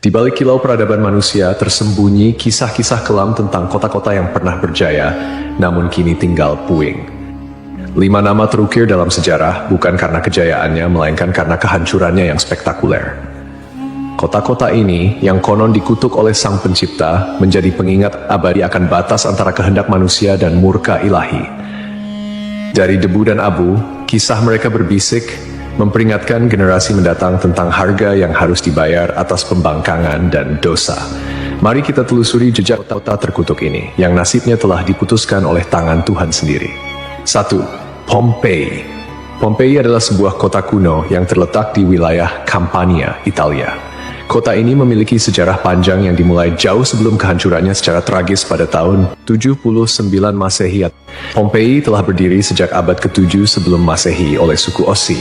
Di balik kilau peradaban manusia tersembunyi kisah-kisah kelam tentang kota-kota yang pernah berjaya, namun kini tinggal puing. 5 nama terukir dalam sejarah bukan karena kejayaannya, melainkan karena kehancurannya yang spektakuler. Kota-kota ini, yang konon dikutuk oleh Sang Pencipta, menjadi pengingat abadi akan batas antara kehendak manusia dan murka ilahi. Dari debu dan abu, kisah mereka berbisik, memperingatkan generasi mendatang tentang harga yang harus dibayar atas pembangkangan dan dosa. Mari kita telusuri jejak kota terkutuk ini, yang nasibnya telah diputuskan oleh tangan Tuhan sendiri. 1. Pompei. Pompei adalah sebuah kota kuno yang terletak di wilayah Campania, Italia. Kota ini memiliki sejarah panjang yang dimulai jauh sebelum kehancurannya secara tragis pada tahun 79 Masehi. Pompei telah berdiri sejak abad ke-7 sebelum Masehi oleh suku Ossi.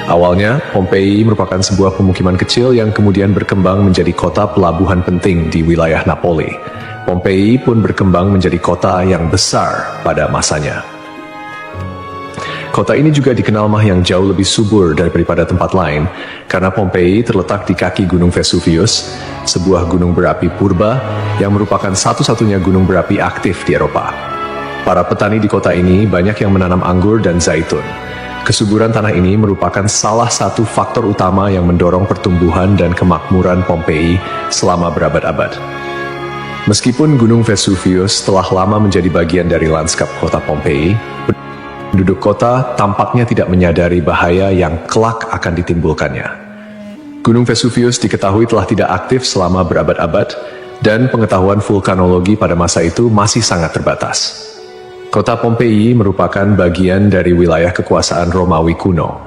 Awalnya, Pompei merupakan sebuah pemukiman kecil yang kemudian berkembang menjadi kota pelabuhan penting di wilayah Napoli. Pompei pun berkembang menjadi kota yang besar pada masanya. Kota ini juga dikenal yang jauh lebih subur daripada tempat lain, karena Pompei terletak di kaki Gunung Vesuvius, sebuah gunung berapi purba yang merupakan satu-satunya gunung berapi aktif di Eropa. Para petani di kota ini banyak yang menanam anggur dan zaitun. Kesuburan tanah ini merupakan salah satu faktor utama yang mendorong pertumbuhan dan kemakmuran Pompei selama berabad-abad. Meskipun Gunung Vesuvius telah lama menjadi bagian dari lanskap kota Pompei, penduduk kota tampaknya tidak menyadari bahaya yang kelak akan ditimbulkannya. Gunung Vesuvius diketahui telah tidak aktif selama berabad-abad, dan pengetahuan vulkanologi pada masa itu masih sangat terbatas. Kota Pompei merupakan bagian dari wilayah kekuasaan Romawi kuno.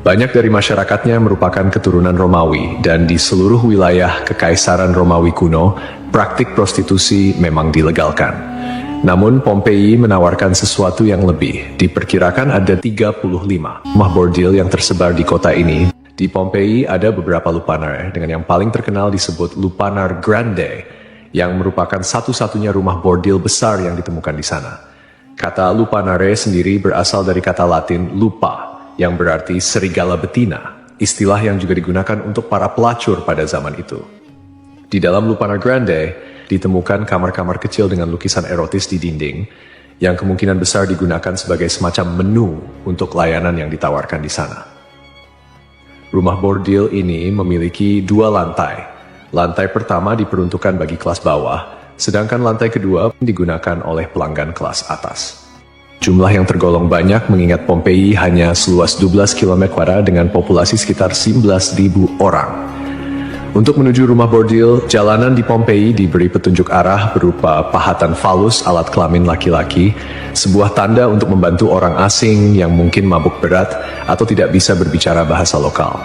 Banyak dari masyarakatnya merupakan keturunan Romawi, dan di seluruh wilayah Kekaisaran Romawi kuno, praktik prostitusi memang dilegalkan. Namun Pompei menawarkan sesuatu yang lebih. Diperkirakan ada 35 rumah bordil yang tersebar di kota ini. Di Pompei ada beberapa lupanar, dengan yang paling terkenal disebut Lupanar Grande, yang merupakan satu-satunya rumah bordil besar yang ditemukan di sana. Kata lupanare sendiri berasal dari kata Latin lupa, yang berarti serigala betina, istilah yang juga digunakan untuk para pelacur pada zaman itu. Di dalam Lupanar Grande, ditemukan kamar-kamar kecil dengan lukisan erotis di dinding, yang kemungkinan besar digunakan sebagai semacam menu untuk layanan yang ditawarkan di sana. Rumah bordil ini memiliki 2 lantai. Lantai pertama diperuntukkan bagi kelas bawah, sedangkan lantai kedua digunakan oleh pelanggan kelas atas. Jumlah yang tergolong banyak mengingat Pompei hanya seluas 12 km² dengan populasi sekitar 11.000 orang. Untuk menuju rumah bordil, jalanan di Pompei diberi petunjuk arah berupa pahatan falus alat kelamin laki-laki, sebuah tanda untuk membantu orang asing yang mungkin mabuk berat atau tidak bisa berbicara bahasa lokal.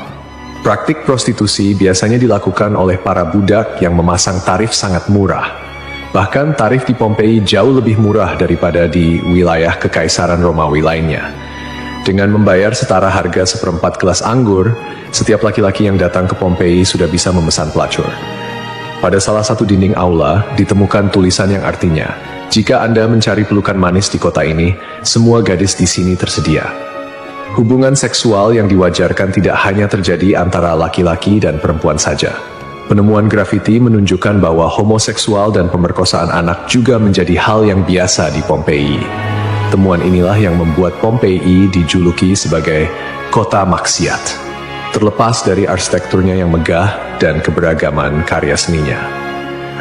Praktik prostitusi biasanya dilakukan oleh para budak yang memasang tarif sangat murah. Bahkan tarif di Pompei jauh lebih murah daripada di wilayah Kekaisaran Romawi lainnya. Dengan membayar setara harga seperempat gelas anggur, setiap laki-laki yang datang ke Pompei sudah bisa memesan pelacur. Pada salah satu dinding aula, ditemukan tulisan yang artinya, "Jika Anda mencari pelukan manis di kota ini, semua gadis di sini tersedia." Hubungan seksual yang diwajarkan tidak hanya terjadi antara laki-laki dan perempuan saja. Penemuan grafiti menunjukkan bahwa homoseksual dan pemerkosaan anak juga menjadi hal yang biasa di Pompei. Temuan inilah yang membuat Pompei dijuluki sebagai kota maksiat, terlepas dari arsitekturnya yang megah dan keberagaman karya seninya.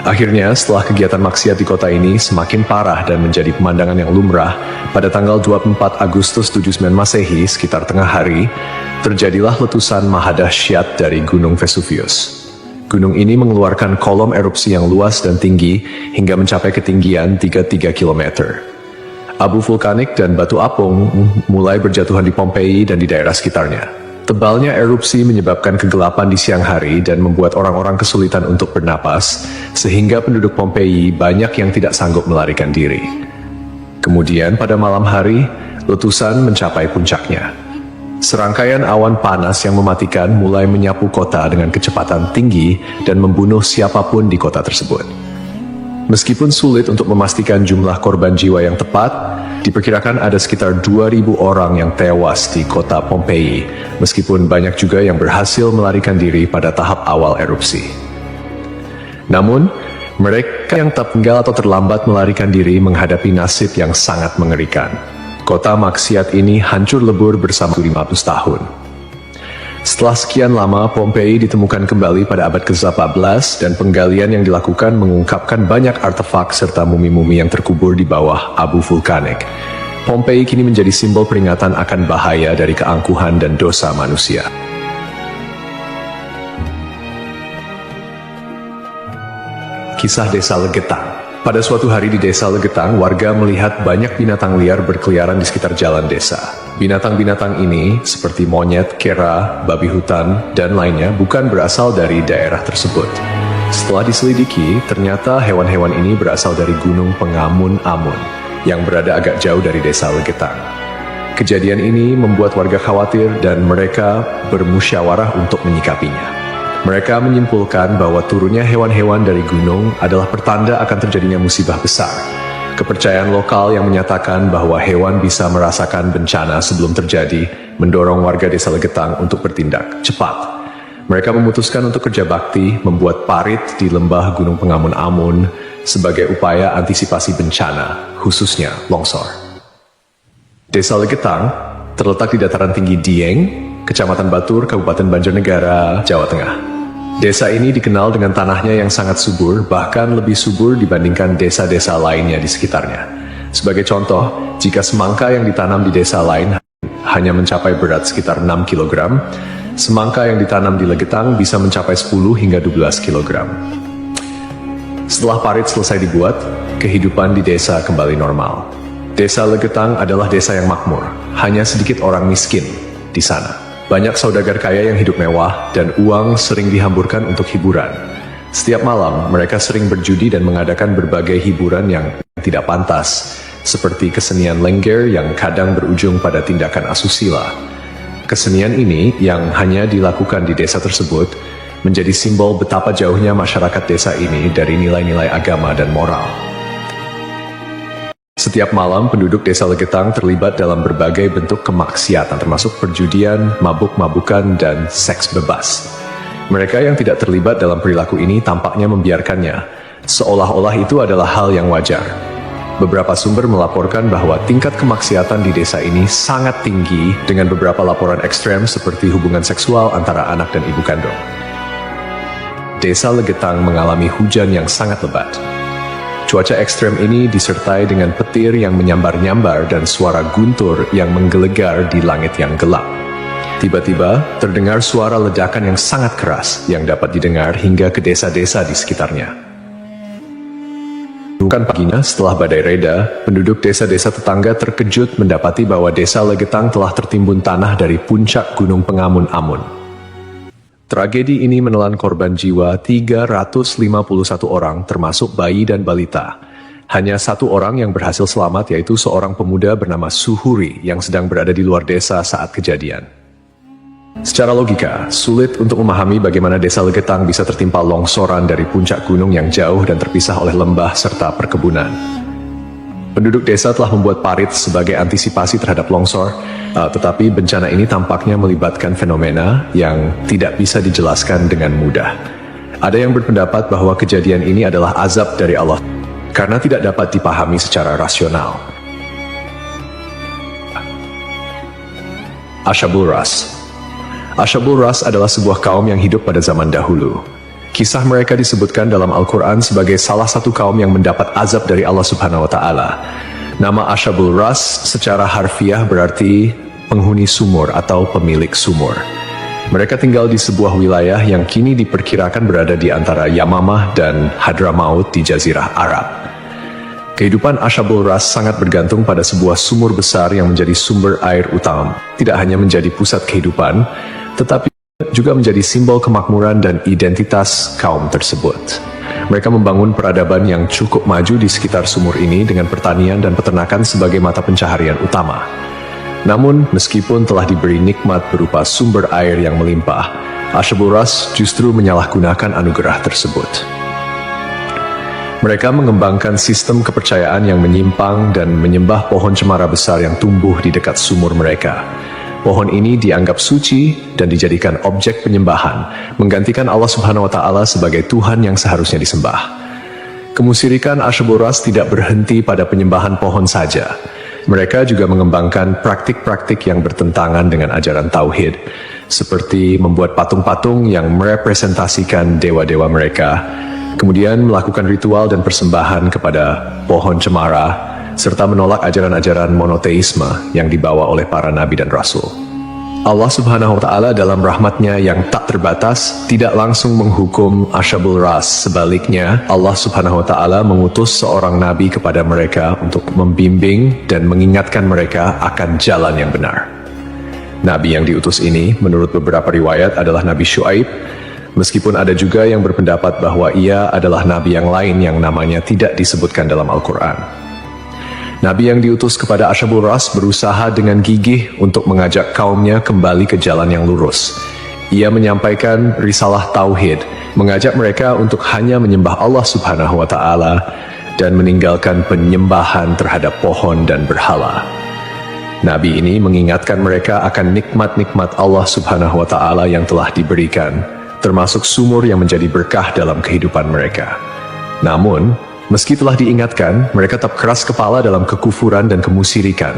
Akhirnya, setelah kegiatan maksiat di kota ini semakin parah dan menjadi pemandangan yang lumrah, pada tanggal 24 Agustus 79 Masehi, sekitar tengah hari, terjadilah letusan mahadahsyat dari Gunung Vesuvius. Gunung ini mengeluarkan kolom erupsi yang luas dan tinggi hingga mencapai ketinggian 33 km. Abu vulkanik dan batu apung mulai berjatuhan di Pompei dan di daerah sekitarnya. Tebalnya erupsi menyebabkan kegelapan di siang hari dan membuat orang-orang kesulitan untuk bernapas, sehingga penduduk Pompei banyak yang tidak sanggup melarikan diri. Kemudian pada malam hari, letusan mencapai puncaknya. Serangkaian awan panas yang mematikan mulai menyapu kota dengan kecepatan tinggi dan membunuh siapapun di kota tersebut. Meskipun sulit untuk memastikan jumlah korban jiwa yang tepat, diperkirakan ada sekitar 2.000 orang yang tewas di kota Pompei, meskipun banyak juga yang berhasil melarikan diri pada tahap awal erupsi. Namun, mereka yang tak tinggal atau terlambat melarikan diri menghadapi nasib yang sangat mengerikan. Kota maksiat ini hancur lebur bersama 500 tahun. Setelah sekian lama, Pompei ditemukan kembali pada abad ke-18 dan penggalian yang dilakukan mengungkapkan banyak artefak serta mumi-mumi yang terkubur di bawah abu vulkanik. Pompei kini menjadi simbol peringatan akan bahaya dari keangkuhan dan dosa manusia. Kisah Desa Legetang. Pada suatu hari di Desa Legetang, warga melihat banyak binatang liar berkeliaran di sekitar jalan desa. Binatang-binatang ini, seperti monyet, kera, babi hutan, dan lainnya, bukan berasal dari daerah tersebut. Setelah diselidiki, ternyata hewan-hewan ini berasal dari Gunung Pengamun-Amun, yang berada agak jauh dari Desa Legetang. Kejadian ini membuat warga khawatir dan mereka bermusyawarah untuk menyikapinya. Mereka menyimpulkan bahwa turunnya hewan-hewan dari gunung adalah pertanda akan terjadinya musibah besar. Kepercayaan lokal yang menyatakan bahwa hewan bisa merasakan bencana sebelum terjadi mendorong warga Desa Legetang untuk bertindak cepat. Mereka memutuskan untuk kerja bakti membuat parit di lembah Gunung Pengamun-Amun sebagai upaya antisipasi bencana, khususnya longsor. Desa Legetang terletak di dataran tinggi Dieng, Kecamatan Batur, Kabupaten Banjarnegara, Jawa Tengah. Desa ini dikenal dengan tanahnya yang sangat subur, bahkan lebih subur dibandingkan desa-desa lainnya di sekitarnya. Sebagai contoh, jika semangka yang ditanam di desa lain hanya mencapai berat sekitar 6 kg, semangka yang ditanam di Legetang bisa mencapai 10 hingga 12 kg. Setelah parit selesai dibuat, kehidupan di desa kembali normal. Desa Legetang adalah desa yang makmur, hanya sedikit orang miskin di sana. Banyak saudagar kaya yang hidup mewah dan uang sering dihamburkan untuk hiburan. Setiap malam, mereka sering berjudi dan mengadakan berbagai hiburan yang tidak pantas, seperti kesenian lengger yang kadang berujung pada tindakan asusila. Kesenian ini yang hanya dilakukan di desa tersebut menjadi simbol betapa jauhnya masyarakat desa ini dari nilai-nilai agama dan moral. Setiap malam, penduduk Desa Legetang terlibat dalam berbagai bentuk kemaksiatan, termasuk perjudian, mabuk-mabukan, dan seks bebas. Mereka yang tidak terlibat dalam perilaku ini tampaknya membiarkannya, seolah-olah itu adalah hal yang wajar. Beberapa sumber melaporkan bahwa tingkat kemaksiatan di desa ini sangat tinggi, dengan beberapa laporan ekstrem seperti hubungan seksual antara anak dan ibu kandung. Desa Legetang mengalami hujan yang sangat lebat. Cuaca ekstrem ini disertai dengan petir yang menyambar-nyambar dan suara guntur yang menggelegar di langit yang gelap. Tiba-tiba, terdengar suara ledakan yang sangat keras yang dapat didengar hingga ke desa-desa di sekitarnya. Bukan paginya, setelah badai reda, penduduk desa-desa tetangga terkejut mendapati bahwa Desa Legetang telah tertimbun tanah dari puncak Gunung Pengamun-Amun. Tragedi ini menelan korban jiwa 351 orang, termasuk bayi dan balita. Hanya satu orang yang berhasil selamat, yaitu seorang pemuda bernama Suhuri yang sedang berada di luar desa saat kejadian. Secara logika, sulit untuk memahami bagaimana Desa Legetang bisa tertimpa longsoran dari puncak gunung yang jauh dan terpisah oleh lembah serta perkebunan. Penduduk desa telah membuat parit sebagai antisipasi terhadap longsor, tetapi bencana ini tampaknya melibatkan fenomena yang tidak bisa dijelaskan dengan mudah. Ada yang berpendapat bahwa kejadian ini adalah azab dari Allah, karena tidak dapat dipahami secara rasional. Ashabul Ras. Ashabul Ras adalah sebuah kaum yang hidup pada zaman dahulu. Kisah mereka disebutkan dalam Al-Quran sebagai salah satu kaum yang mendapat azab dari Allah Subhanahu wa Ta'ala. Nama Ashabul Ras secara harfiah berarti penghuni sumur atau pemilik sumur. Mereka tinggal di sebuah wilayah yang kini diperkirakan berada di antara Yamamah dan Hadramaut di Jazirah Arab. Kehidupan Ashabul Ras sangat bergantung pada sebuah sumur besar yang menjadi sumber air utama. Tidak hanya menjadi pusat kehidupan, tetapi juga menjadi simbol kemakmuran dan identitas kaum tersebut. Mereka membangun peradaban yang cukup maju di sekitar sumur ini dengan pertanian dan peternakan sebagai mata pencaharian utama. Namun, meskipun telah diberi nikmat berupa sumber air yang melimpah, Ashabul Ras justru menyalahgunakan anugerah tersebut. Mereka mengembangkan sistem kepercayaan yang menyimpang dan menyembah pohon cemara besar yang tumbuh di dekat sumur mereka. Pohon ini dianggap suci dan dijadikan objek penyembahan, menggantikan Allah Subhanahu wa Ta'ala sebagai Tuhan yang seharusnya disembah. Kemusyrikan Asyuburas tidak berhenti pada penyembahan pohon saja. Mereka juga mengembangkan praktik-praktik yang bertentangan dengan ajaran Tauhid, seperti membuat patung-patung yang merepresentasikan dewa-dewa mereka, kemudian melakukan ritual dan persembahan kepada pohon cemara, serta menolak ajaran-ajaran monoteisme yang dibawa oleh para nabi dan rasul. Allah Subhanahu wa Ta'ala dalam rahmatnya yang tak terbatas tidak langsung menghukum Ashabul Ras. Sebaliknya, Allah Subhanahu wa Ta'ala mengutus seorang nabi kepada mereka untuk membimbing dan mengingatkan mereka akan jalan yang benar. Nabi yang diutus ini, menurut beberapa riwayat, adalah Nabi Syuaib, meskipun ada juga yang berpendapat bahwa ia adalah nabi yang lain yang namanya tidak disebutkan dalam Al-Quran. Nabi yang diutus kepada Ashabul Ras berusaha dengan gigih untuk mengajak kaumnya kembali ke jalan yang lurus. Ia menyampaikan risalah Tauhid, mengajak mereka untuk hanya menyembah Allah Subhanahu wa Ta'ala dan meninggalkan penyembahan terhadap pohon dan berhala. Nabi ini mengingatkan mereka akan nikmat-nikmat Allah Subhanahu wa Ta'ala yang telah diberikan, termasuk sumur yang menjadi berkah dalam kehidupan mereka. Namun, meski telah diingatkan, mereka tetap keras kepala dalam kekufuran dan kemusyrikan,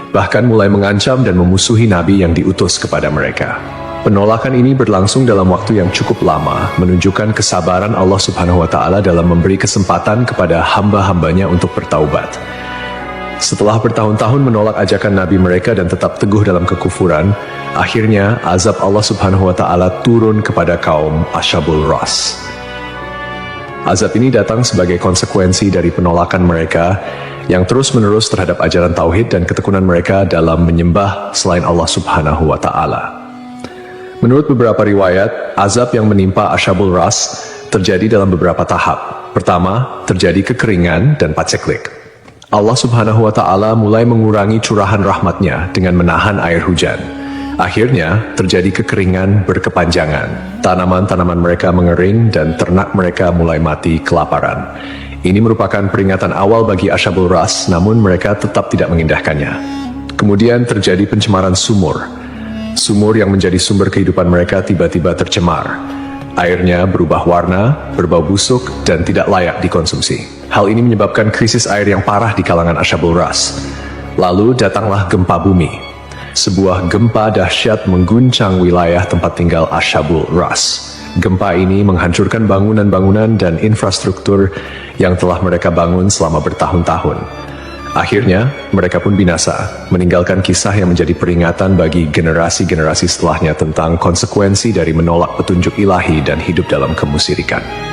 bahkan mulai mengancam dan memusuhi Nabi yang diutus kepada mereka. Penolakan ini berlangsung dalam waktu yang cukup lama, menunjukkan kesabaran Allah Subhanahu wa Ta'ala dalam memberi kesempatan kepada hamba-hambanya untuk bertaubat. Setelah bertahun-tahun menolak ajakan Nabi mereka dan tetap teguh dalam kekufuran, akhirnya azab Allah Subhanahu wa Ta'ala turun kepada kaum Ashabul Ras. Azab ini datang sebagai konsekuensi dari penolakan mereka yang terus-menerus terhadap ajaran Tauhid dan ketekunan mereka dalam menyembah selain Allah Subhanahu wa Ta'ala. Menurut beberapa riwayat, azab yang menimpa Ashabul Ras terjadi dalam beberapa tahap. Pertama, terjadi kekeringan dan paceklik. Allah Subhanahu wa Ta'ala mulai mengurangi curahan rahmatnya dengan menahan air hujan. Akhirnya, terjadi kekeringan berkepanjangan. Tanaman-tanaman mereka mengering dan ternak mereka mulai mati kelaparan. Ini merupakan peringatan awal bagi Ashabul Ras, namun mereka tetap tidak mengindahkannya. Kemudian terjadi pencemaran sumur. Sumur yang menjadi sumber kehidupan mereka tiba-tiba tercemar. Airnya berubah warna, berbau busuk, dan tidak layak dikonsumsi. Hal ini menyebabkan krisis air yang parah di kalangan Ashabul Ras. Lalu datanglah gempa bumi. Sebuah gempa dahsyat mengguncang wilayah tempat tinggal Ashabul Ras. Gempa ini menghancurkan bangunan-bangunan dan infrastruktur yang telah mereka bangun selama bertahun-tahun. Akhirnya, mereka pun binasa, meninggalkan kisah yang menjadi peringatan bagi generasi-generasi setelahnya tentang konsekuensi dari menolak petunjuk ilahi dan hidup dalam kemusyrikan.